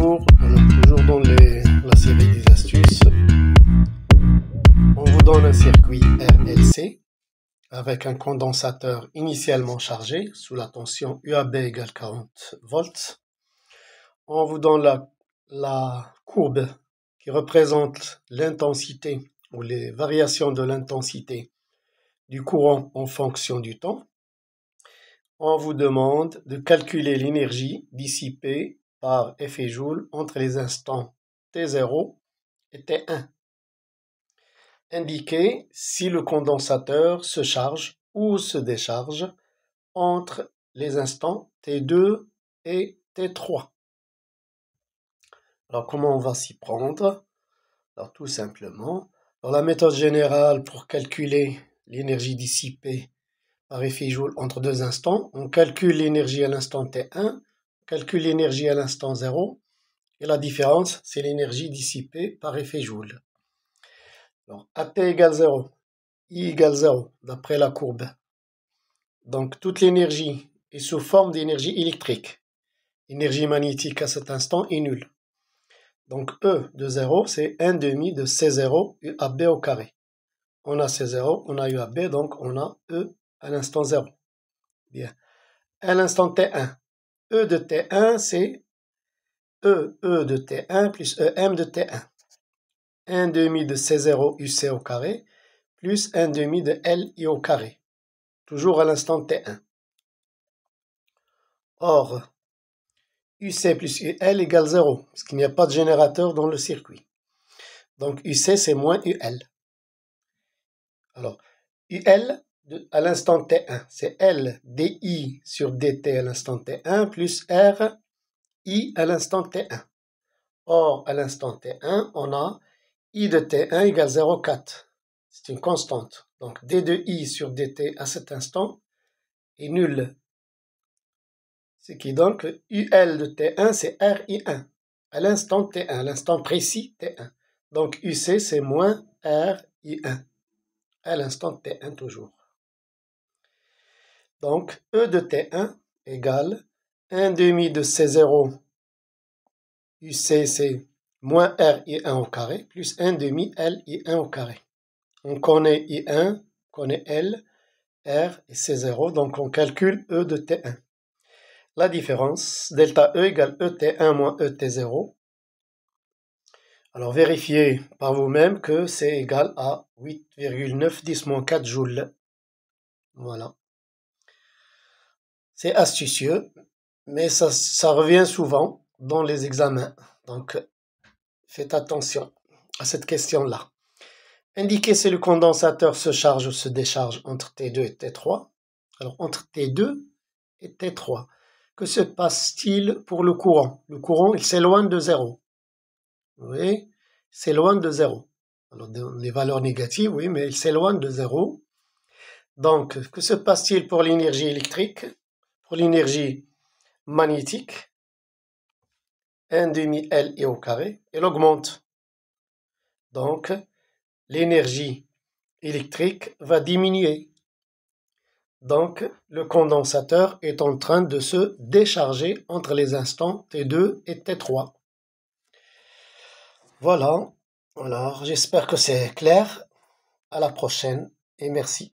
bonjour. Alors, toujours dans la série des astuces, on vous donne un circuit RLC avec un condensateur initialement chargé sous la tension UAB égale 40 volts. On vous donne la courbe qui représente l'intensité ou les variations de l'intensité du courant en fonction du temps. On vous demande de calculer l'énergie dissipée par effet Joule entre les instants T0 et T1. Indiquez si le condensateur se charge ou se décharge entre les instants T2 et T3. Alors comment on va s'y prendre? Alors tout simplement, dans la méthode générale pour calculer l'énergie dissipée par effet Joule entre deux instants, on calcule l'énergie à l'instant T1, on calcule l'énergie à l'instant 0, et la différence, c'est l'énergie dissipée par effet Joule. Alors, AT égale 0, I égale 0, d'après la courbe. Donc, toute l'énergie est sous forme d'énergie électrique. L'énergie magnétique à cet instant est nulle. Donc, E de 0, c'est 1 demi de C0 UAB au carré. On a C0, on a UAB, donc on a E à l'instant 0. Bien. À l'instant T1, E de T1, c'est E de T1 plus EM de T1. 1 demi de C0 UC au carré plus 1 demi de LI au carré. Toujours à l'instant T1. Or, UC plus UL égale 0, parce qu'il n'y a pas de générateur dans le circuit. Donc UC, c'est moins UL. Alors, UL à l'instant T1, c'est L dI sur dt à l'instant T1 plus R I à l'instant T1. Or, à l'instant T1, on a I de T1 égale 0,4. C'est une constante. Donc, d de I sur dt à cet instant est nul. Ce qui donne que UL de T1, c'est RI1. À l'instant T1, à l'instant précis T1. Donc, UC, c'est moins RI1. À l'instant T1 toujours. Donc, E de T1 égale 1 demi de C0 UC, c'est moins RI1 au carré, plus 1 demi LI1 au carré. On connaît I1, on connaît L, R et C0, donc on calcule E de T1. La différence, delta E égale ET1 moins ET0. Alors vérifiez par vous-même que c'est égal à 8,910-4 joules. Voilà. C'est astucieux, mais ça revient souvent dans les examens. Donc faites attention à cette question-là. Indiquez si le condensateur se charge ou se décharge entre T2 et T3. Alors entre T2 et T3. Que se passe-t-il pour le courant? Le courant, il s'éloigne de 0. Oui, il s'éloigne de 0. Alors, les valeurs négatives, oui, mais il s'éloigne de 0. Donc, que se passe-t-il pour l'énergie électrique? Pour l'énergie magnétique, 1 demi LI au carré, elle augmente. Donc, l'énergie électrique va diminuer. Donc, le condensateur est en train de se décharger entre les instants T2 et T3. Voilà. Alors, j'espère que c'est clair. À la prochaine et merci.